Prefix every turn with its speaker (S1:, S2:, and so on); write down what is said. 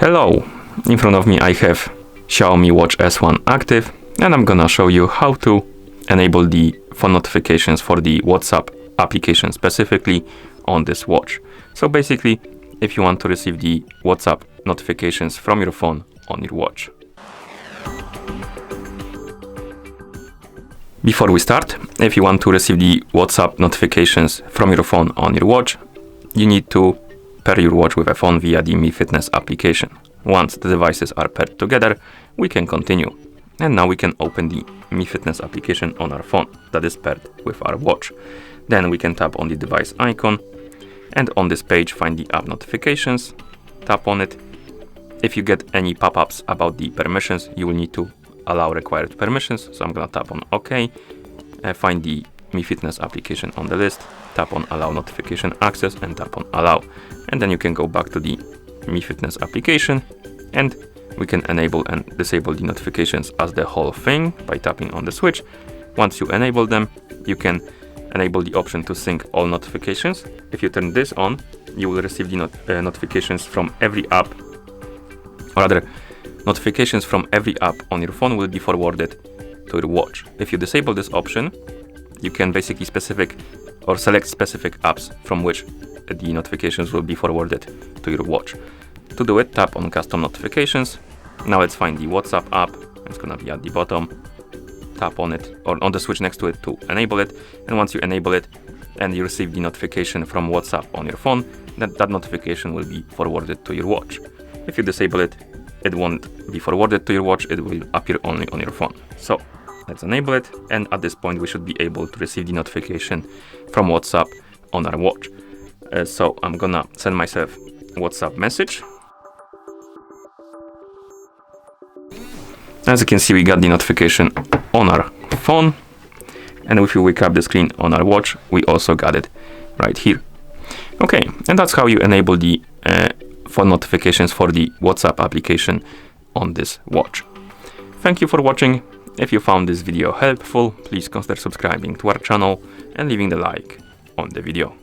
S1: Hello, in front of me I have Xiaomi Watch S1 Active, and I'm gonna show you how to enable the phone notifications for the WhatsApp application specifically on this watch. So basically, if you want to receive the WhatsApp notifications from your phone on your watch. Before we start, if you want to receive the WhatsApp notifications from your phone on your watch, you need to pair your watch with a phone via the Mi Fitness application. Once the devices are paired together, we can continue. And now we can open the Mi Fitness application on our phone that is paired with our watch. Then we can tap on the device icon, and on this page find the app notifications, tap on it. If you get any pop-ups about the permissions, you will need to allow required permissions, so I'm gonna tap on OK. Find the Mi Fitness application on the list, tap on allow notification access and tap on allow, and then you can go back to the Mi Fitness application and we can enable and disable the notifications as the whole thing by tapping on the switch. Once you enable them, you can enable the option to sync all notifications. If you turn this on, you will receive the notifications from every app, or rather notifications from every app on your phone will be forwarded to your watch. If you disable this option, you can basically select specific apps from which the notifications will be forwarded to your watch. To do it, tap on custom notifications. Now let's find the WhatsApp app. It's gonna be at the bottom. Tap on it or on the switch next to it to enable it. And once you enable it and you receive the notification from WhatsApp on your phone, then that notification will be forwarded to your watch. If you disable it, it won't be forwarded to your watch, it will appear only on your phone. So let's enable it, and at this point we should be able to receive the notification from WhatsApp on our watch. So I'm gonna send myself a WhatsApp message. As you can see, we got the notification on our phone, and if we wake up the screen on our watch, we also got it right here. Okay, and that's how you enable the phone notifications for the WhatsApp application on this watch. Thank you for watching. If you found this video helpful, please consider subscribing to our channel and leaving the like on the video.